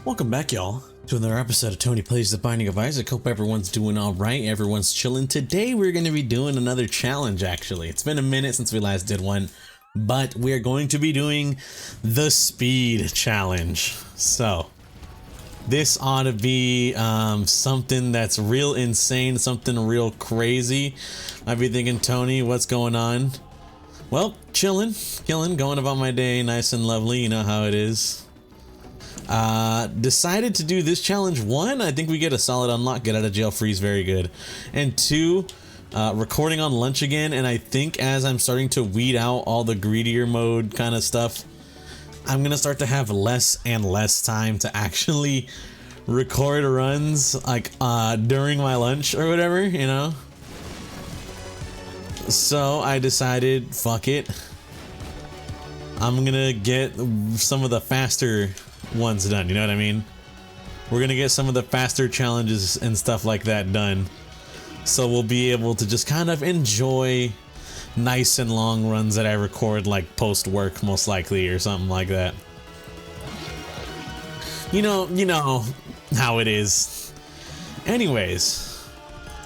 Welcome back, y'all, to another episode of Tony Plays The Binding of Isaac. Hope everyone's doing alright, everyone's chilling. Today we're going to be doing another challenge, actually. It's been a minute since we last did one, but we're going to be doing the Speed Challenge. So, this ought to be something that's real insane, something real crazy. I'd be thinking, Tony, what's going on? Well, chilling, going about my day nice and lovely, you know how it is. Decided to do this challenge. One, I think we get a solid unlock, get out of jail free is very good. And two, recording on lunch again, and I think as I'm starting to weed out all the greedier mode kind of stuff, I'm gonna start to have less and less time to actually record runs, like, during my lunch or whatever, you know? So I decided, fuck it. I'm gonna get some of the faster ones done, you know what I mean? We're gonna get some of the faster challenges and stuff like that done, so we'll be able to just kind of enjoy nice and long runs that I record like post work, most likely, or something like that. You know how it is. Anyways,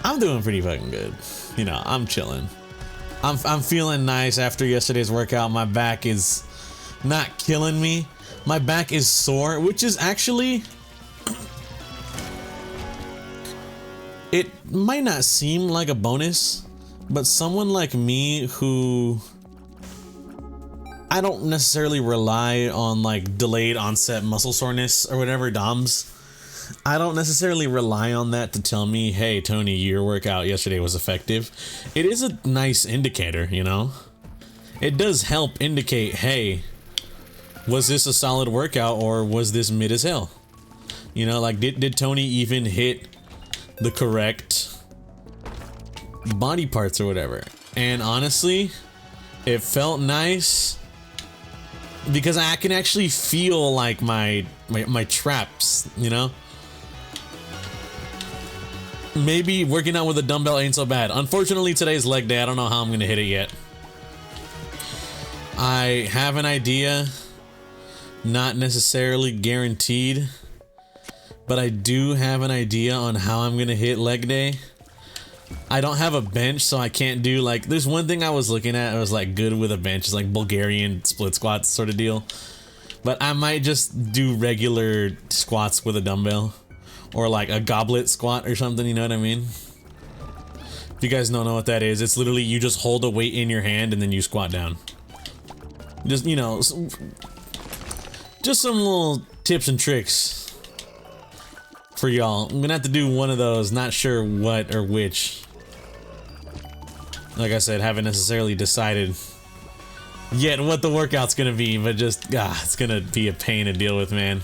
I'm doing pretty fucking good. You know, I'm chilling. I'm feeling nice after yesterday's workout. My back is not killing me. My back is sore, which is actually, it might not seem like a bonus, but someone like me who, I don't necessarily rely on like delayed onset muscle soreness or whatever, DOMS. I don't necessarily rely on that to tell me, hey, Tony, your workout yesterday was effective. It is a nice indicator, you know? It does help indicate, hey, was this a solid workout or was this mid as hell? You know, like, did Tony even hit the correct body parts or whatever? And honestly, it felt nice because I can actually feel like my traps, you know? Maybe working out with a dumbbell ain't so bad. Unfortunately, today's leg day. I don't know how I'm gonna hit it yet. I have an idea. Not necessarily guaranteed, but I do have an idea on how I'm gonna hit leg day. I don't have a bench, so I can't do like, there's one thing I was looking at, I was like good with a bench, it's like Bulgarian split squats sort of deal, but I might just do regular squats with a dumbbell, or like a goblet squat or something, you know what I mean? If you guys don't know what that is, it's literally you just hold a weight in your hand and then you squat down. Just, you know, just some little tips and tricks for y'all. I'm gonna have to do one of those, not sure what or which. Like I said, haven't necessarily decided yet what the workout's gonna be, but just, it's gonna be a pain to deal with, man.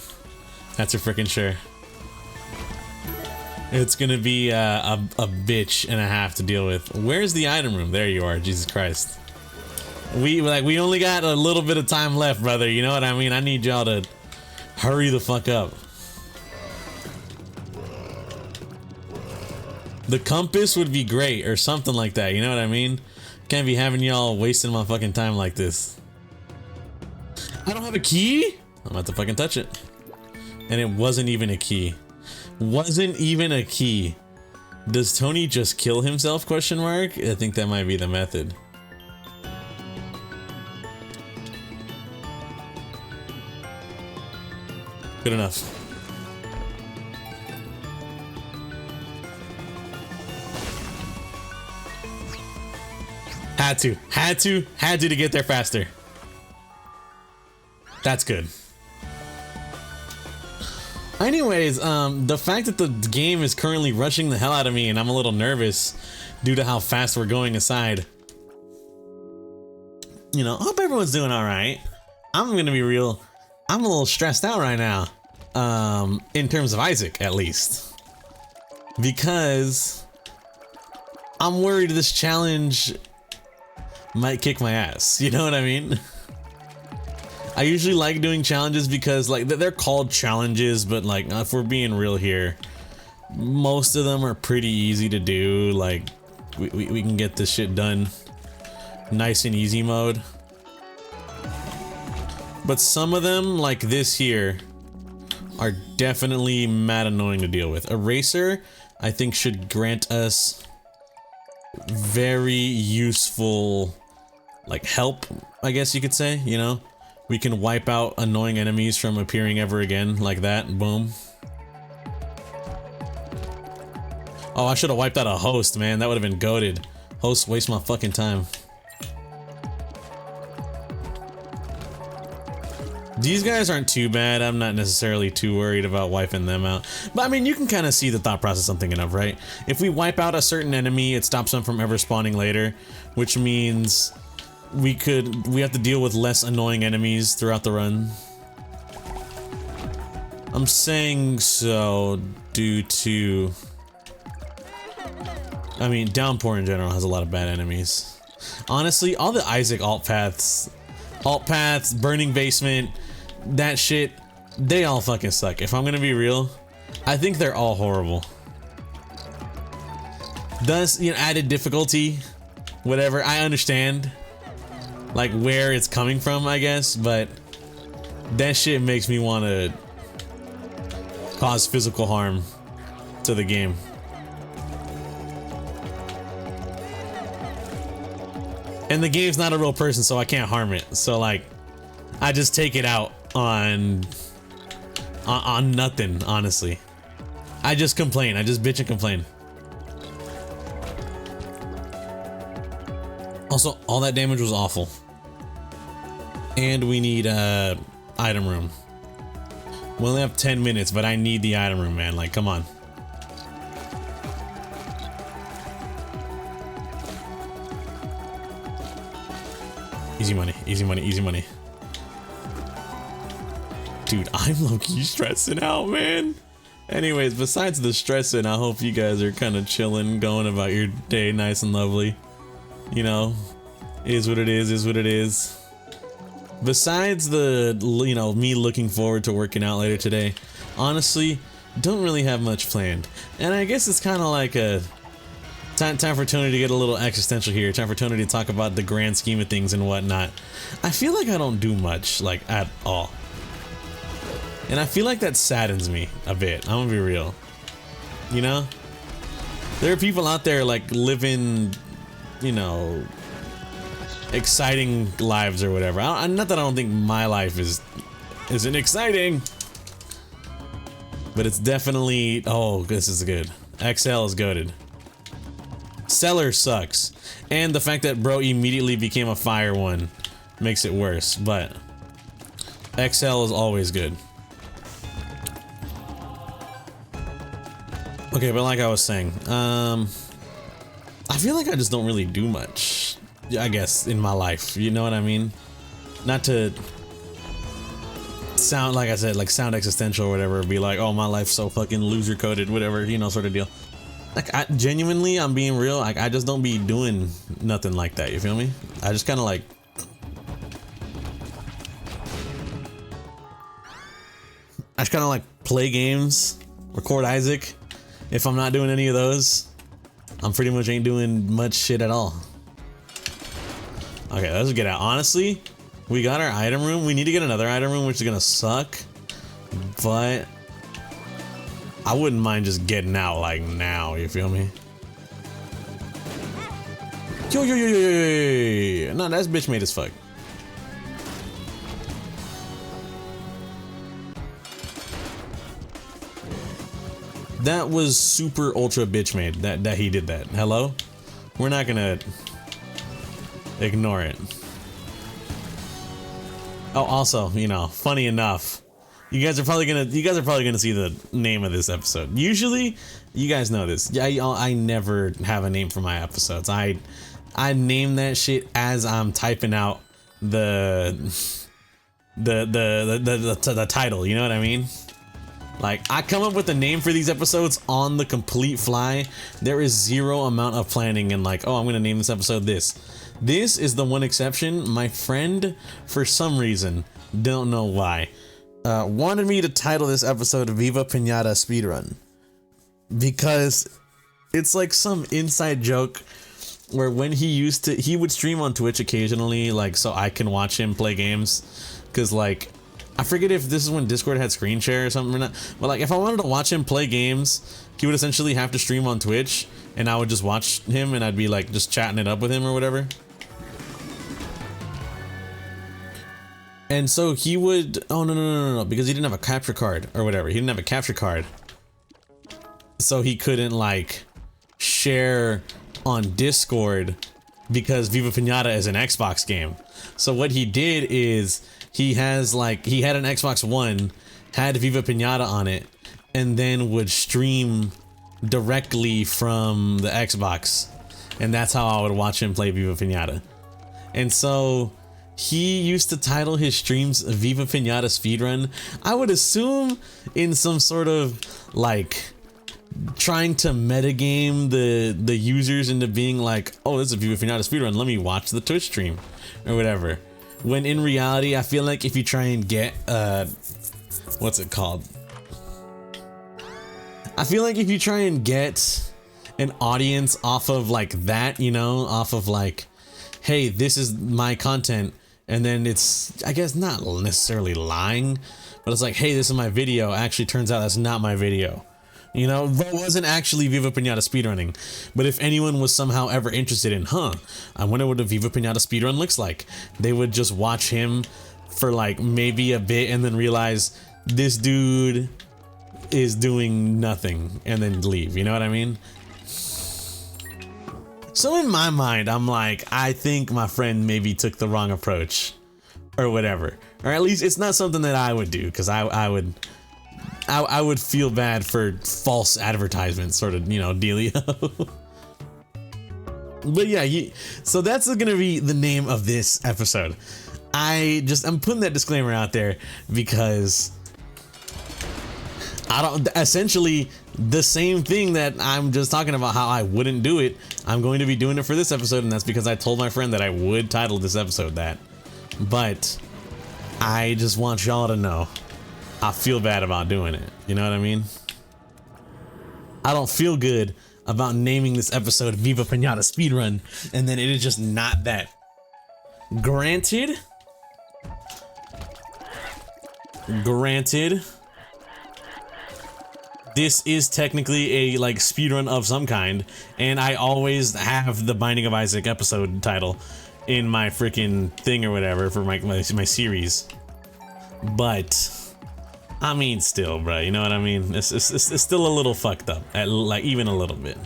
That's for freaking sure. It's gonna be a bitch and a half to deal with. Where's the item room? There you are, Jesus Christ. We only got a little bit of time left, brother. You know what I mean? I need y'all to hurry the fuck up. The compass would be great or something like that. You know what I mean? Can't be having y'all wasting my fucking time like this. I don't have a key? I'm about to fucking touch it. And it wasn't even a key. Wasn't even a key. Does Tony just kill himself? Question mark. I think that might be the method. Good enough. Had to get there faster. That's good. Anyways, the fact that the game is currently rushing the hell out of me and I'm a little nervous due to how fast we're going aside. You know, I hope everyone's doing alright. I'm gonna be real. I'm a little stressed out right now, in terms of Isaac, at least, because I'm worried this challenge might kick my ass. You know what I mean? I usually like doing challenges because, like, they're called challenges, but like, if we're being real here, most of them are pretty easy to do. Like, we can get this shit done nice and easy mode. But some of them, like this here, are definitely mad annoying to deal with. Eraser, I think, should grant us very useful, like, help, I guess you could say, you know? We can wipe out annoying enemies from appearing ever again, like that. Boom. Oh, I should have wiped out a host, man. That would have been goated. Hosts waste my fucking time. These guys aren't too bad. I'm not necessarily too worried about wiping them out. But I mean, you can kind of see the thought process I'm thinking of, right? If we wipe out a certain enemy, it stops them from ever spawning later, which means we have to deal with less annoying enemies throughout the run. I'm saying so due to, I mean, Downpour in general has a lot of bad enemies. Honestly, all the Isaac alt paths, Burning Basement, that shit, they all fucking suck. If I'm gonna be real, I think they're all horrible. Thus, you know, added difficulty, whatever, I understand, like, where it's coming from, I guess, but that shit makes me want to cause physical harm to the game. And the game's not a real person, so I can't harm it. So, like, I just take it out on nothing, honestly. I just complain. I just bitch and complain. Also, all that damage was awful. And we need item room. We only have 10 minutes, but I need the item room, man. Like, come on. Easy money, easy money, easy money. Dude, I'm low-key stressing out, man. Anyways, besides the stressing, I hope you guys are kind of chilling, going about your day nice and lovely. You know, is what it is what it is. Besides the, you know, me looking forward to working out later today, honestly, don't really have much planned. And I guess it's kind of like a time for Tony to get a little existential here. Time for Tony to talk about the grand scheme of things and whatnot. I feel like I don't do much, like, at all. And I feel like that saddens me a bit. I'm gonna be real. You know? There are people out there, like, living, you know, exciting lives or whatever. Not that I don't think my life isn't exciting, but it's definitely, oh, this is good. XL is goated. Cellar sucks, and the fact that bro immediately became a fire one makes it worse, but XL is always good. Okay, but like I was saying, I feel like I just don't really do much, I guess, in my life, you know what I mean? Not to sound, like I said, like sound existential or whatever, be like, oh, my life's so fucking loser coded, whatever, you know, sort of deal. Like, genuinely, I'm being real, like, I just don't be doing nothing like that, you feel me? I just kind of like, play games, record Isaac. If I'm not doing any of those, I'm pretty much ain't doing much shit at all. Okay, let's get out. Honestly, we got our item room. We need to get another item room, which is gonna suck, but I wouldn't mind just getting out, like, now, you feel me? Yo, yo, yo, yo, yo, yo, yo. No, that's bitch made as fuck. That was super ultra bitch made, that he did that. Hello? We're not gonna ignore it. Oh, also, you know, funny enough, you guys are probably gonna see the name of this episode. Usually, you guys know this. I never have a name for my episodes. I name that shit as I'm typing out the title. You know what I mean? Like, I come up with a name for these episodes on the complete fly. There is zero amount of planning and like, oh, I'm gonna name this episode this. This is the one exception. My friend, for some reason, don't know why, wanted me to title this episode Viva Piñata Speedrun. Because it's like some inside joke where when he would stream on Twitch occasionally, like, so I can watch him play games. Cause like, I forget if this is when Discord had screen share or something or not, but like if I wanted to watch him play games, he would essentially have to stream on Twitch, and I would just watch him, and I'd be like just chatting it up with him or whatever. And so he would, oh no, because he didn't have a capture card or whatever. He didn't have a capture card, so he couldn't like share on Discord because Viva Piñata is an Xbox game. So what he did is he had an Xbox One, had Viva Piñata on it, and then would stream directly from the Xbox, and that's how I would watch him play Viva Piñata. And so he used to title his streams Viva Piñata Speedrun. I would assume in some sort of like trying to metagame the users into being like, oh, this is a Viva Piñata Speedrun, let me watch the Twitch stream or whatever. When in reality, I feel like if you try and get what's it called? I feel like if you try and get an audience off of like that, you know, off of like, hey, this is my content, and then it's, I guess, not necessarily lying, but it's like, hey, this is my video, actually turns out that's not my video. You know, that wasn't actually Viva Piñata speedrunning. But if anyone was somehow ever interested in, I wonder what a Viva Piñata speedrun looks like, they would just watch him for like maybe a bit and then realize this dude is doing nothing and then leave, you know what I mean? So in my mind, I'm like, I think my friend maybe took the wrong approach or whatever. Or at least it's not something that I would do, because I would feel bad for false advertisement sort of, you know, dealio. But yeah, so that's gonna be the name of this episode. I'm putting that disclaimer out there because essentially the same thing that I'm just talking about how I wouldn't do it, I'm going to be doing it for this episode, and that's because I told my friend that I would title this episode that. But I just want y'all to know I feel bad about doing it. You know what I mean? I don't feel good about naming this episode Viva Piñata Speedrun, and then it is just not that. Granted, this is technically a like speedrun of some kind, and I always have the Binding of Isaac episode title in my freaking thing or whatever for my series. But I mean, still, bro, you know what I mean? It's still a little fucked up, like even a little bit.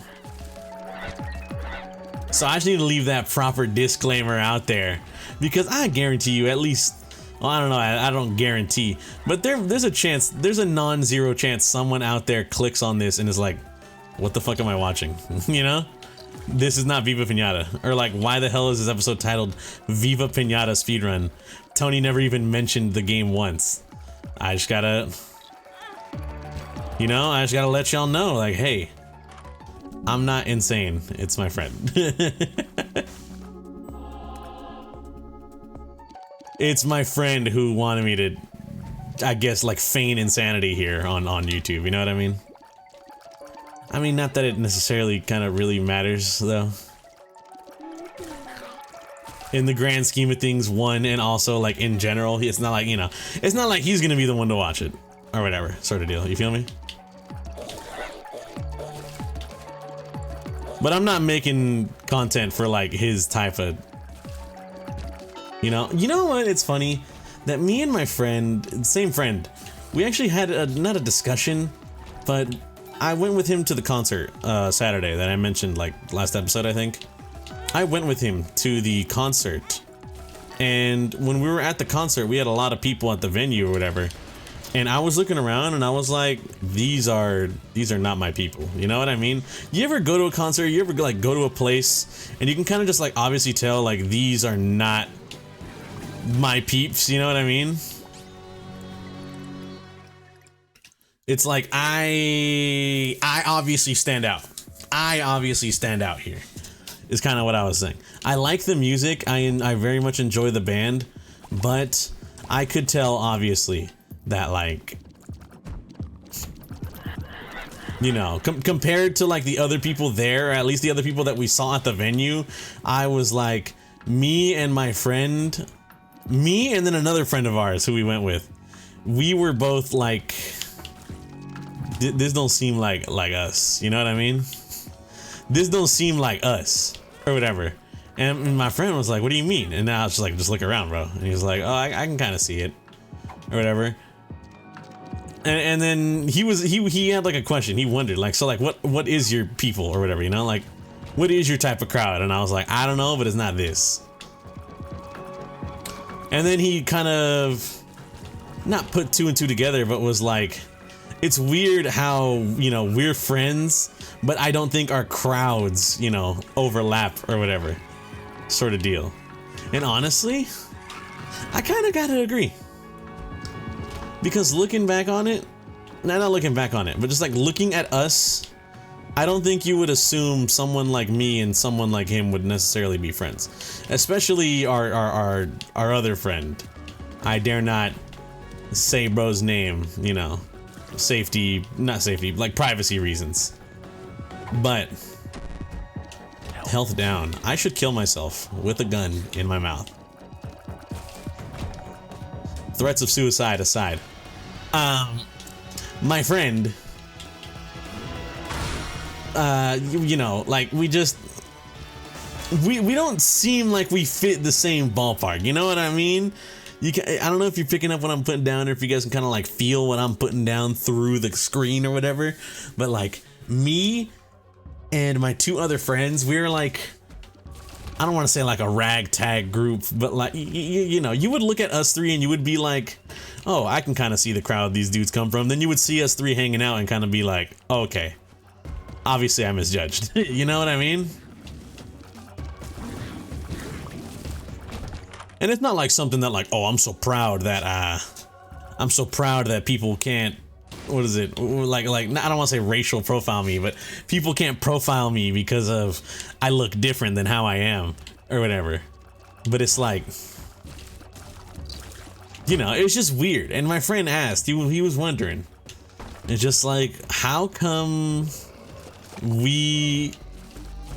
So I just need to leave that proper disclaimer out there, because I guarantee you at least, well, I don't know, I don't guarantee, but there's a chance, there's a non-zero chance someone out there clicks on this and is like, what the fuck am I watching? You know? This is not Viva Piñata. Or like, why the hell is this episode titled Viva Piñata Speedrun? Tony never even mentioned the game once. I just gotta, you know, I just gotta let y'all know, like, hey, I'm not insane. It's my friend. It's my friend who wanted me to, I guess, like, feign insanity here on YouTube, you know what I mean? I mean, not that it necessarily kind of really matters, though. In the grand scheme of things, one, and also, like, in general, it's not like, you know, it's not like he's gonna be the one to watch it, or whatever, sort of deal, you feel me? But I'm not making content for, like, his type of, you know what, it's funny that me and my friend, same friend, we actually had not a discussion, but I went with him to the concert Saturday that I mentioned, like, last episode, I think. I went with him to the concert, and when we were at the concert, we had a lot of people at the venue or whatever, and I was looking around and I was like, these are not my people, you know what I mean? You ever go to a concert, you ever like go to a place and you can kind of just like obviously tell like these are not my peeps, you know what I mean? It's like I obviously stand out. I obviously stand out here. Is kind of what I was saying. I like the music. I very much enjoy the band, but I could tell obviously that, like, you know, compared to like the other people there, or at least the other people that we saw at the venue, I was like, me and my friend, me and then another friend of ours who we went with, we were both like, this don't seem like us, you know what I mean? This don't seem like us or whatever. And my friend was like, what do you mean? And I was just like, just look around, bro. And he was like, oh, I can kind of see it or whatever. And then he had like a question. He wondered like, so like, what is your people or whatever, you know? Like, what is your type of crowd? And I was like, I don't know, but it's not this. And then he kind of not put two and two together, but was like, it's weird how, you know, we're friends, but I don't think our crowds, you know, overlap or whatever sort of deal. And honestly, I kind of gotta agree. Because looking back on it, not looking back on it, but just like looking at us, I don't think you would assume someone like me and someone like him would necessarily be friends. Especially our other friend. I dare not say bro's name, you know. Not safety, like privacy reasons. But health down. I should kill myself with a gun in my mouth. Threats of suicide aside. My friend, you know, like we don't seem like we fit the same ballpark, you know what I mean? I don't know if you're picking up what I'm putting down or if you guys can kind of like feel what I'm putting down through the screen or whatever, but like me and my two other friends, we're like, I don't want to say like a ragtag group, but like, you know, you would look at us three and you would be like, oh, I can kind of see the crowd these dudes come from. Then you would see us three hanging out and kind of be like, oh, okay, obviously I misjudged. You know what I mean? And it's not like something that like, oh, I'm so proud that people can't, what is it? Like, I don't want to say racial profile me, but people can't profile me because of I look different than how I am or whatever. But it's like, you know, it was just weird. And my friend asked, he was wondering, it's just like, how come we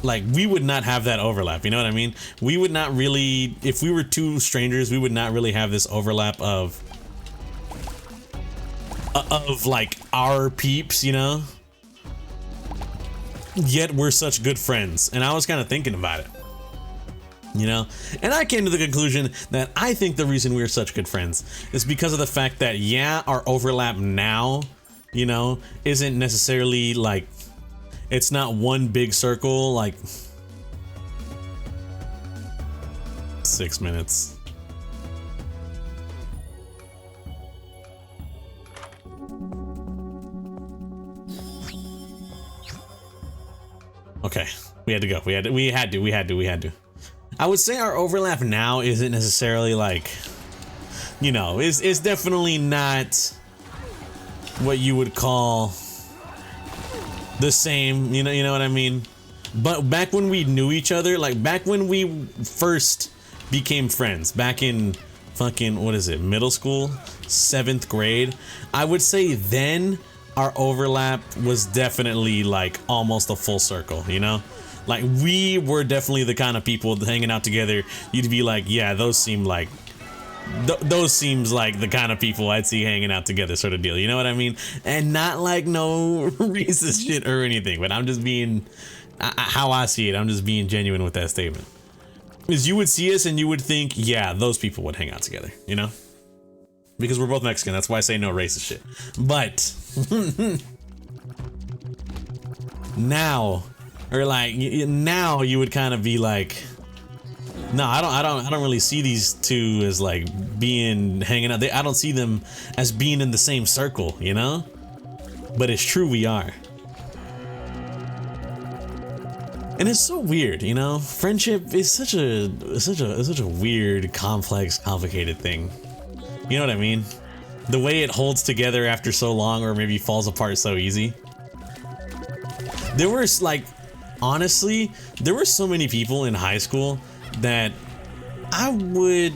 would not have that overlap, you know what I mean? We would not really, if we were two strangers, we would not really have this overlap of like our peeps, you know? Yet we're such good friends. And I was kind of thinking about it, you know? And I came to the conclusion that I think the reason we're such good friends is because of the fact that, yeah, our overlap now, you know, isn't necessarily like, it's not one big circle, like 6 minutes. Okay, we had to go. We had to. I would say our overlap now isn't necessarily like, you know, it's definitely not what you would call the same, you know what I mean? But back when we knew each other, like back when we first became friends, back in fucking, what is it, middle school, 7th grade, I would say then our overlap was definitely like almost a full circle, you know? Like we were definitely the kind of people hanging out together, you'd be like, yeah, those seems like the kind of people I'd see hanging out together sort of deal, you know what I mean? And not like no racist shit or anything, but I'm just being, how I see it, I'm just being genuine with that statement. Is you would see us and you would think, yeah, those people would hang out together, you know? Because we're both Mexican, that's why I say no racist shit. But now, or like now you would kind of be like, no, I don't really see these two as like being hanging out. I don't see them as being in the same circle, you know? But it's true we are. And it's so weird, you know? Friendship is such a weird, complex, complicated thing. You know what I mean? The way it holds together after so long, or maybe falls apart so easy. There were like, honestly, there were so many people in high school that I would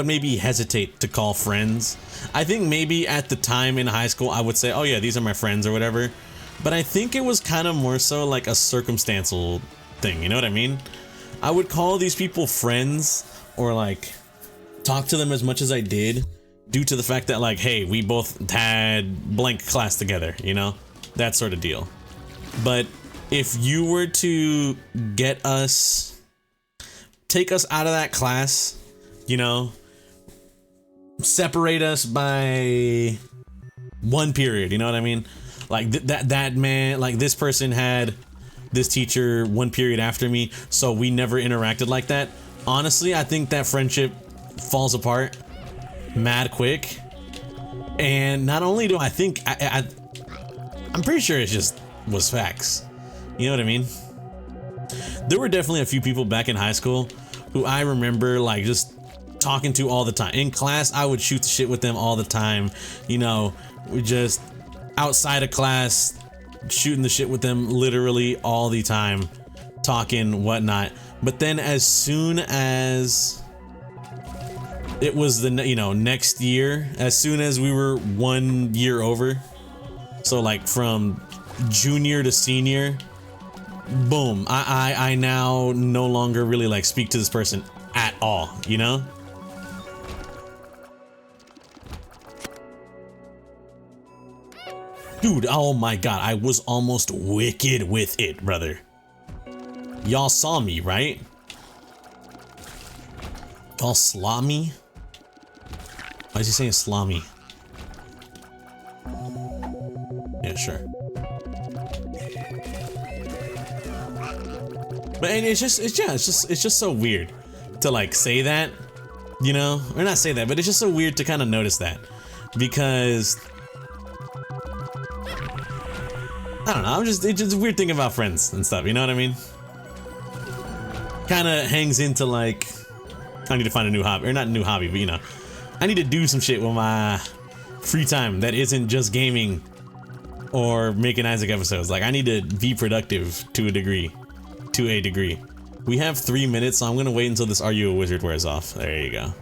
maybe hesitate to call friends. I think maybe at the time in high school I would say, oh yeah, these are my friends or whatever. But I think it was kind of more so like a circumstantial thing, you know what I mean? I would call these people friends or like talk to them as much as I did due to the fact that like, hey, we both had blank class together, you know, that sort of deal. But if you were to get us, take us out of that class, you know, separate us by one period, you know what I mean? Like that man, like this person had this teacher one period after me, so we never interacted like that. Honestly, I think that friendship falls apart mad quick. And not only do I think I'm pretty sure it just was facts. You know what I mean? There were definitely a few people back in high school who I remember like just talking to all the time. In class, I would shoot the shit with them all the time. You know, we just outside of class, shooting the shit with them literally all the time, talking, whatnot. But then as soon as it was the, you know, next year, as soon as we were 1 year over, so like from junior to senior, boom, I now no longer really like speak to this person at all, you know? Dude, oh my god, I was almost wicked with it, brother. Y'all saw me, right? Y'all slaw me? Why is he saying slimy? Yeah, sure. But and it's just so weird to like say that, you know, or not say that, but it's just so weird to kind of notice that, because I don't know. It's just a weird thing about friends and stuff. You know what I mean? Kind of hangs into like, I need to find a new hobby, or not a new hobby, but you know, I need to do some shit with my free time that isn't just gaming or making Isaac episodes. Like, I need to be productive to a degree. We have 3 minutes, so I'm gonna wait until this Are You a Wizard wears off. There you go.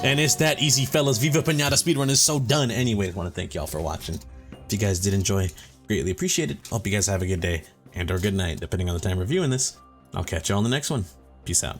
And it's that easy, fellas. Viva Piñata Speedrun is so done. Anyways, I want to thank y'all for watching. If you guys did enjoy, greatly appreciate it. Hope you guys have a good day and or good night, depending on the time reviewing this. I'll catch you on the next one. Peace out.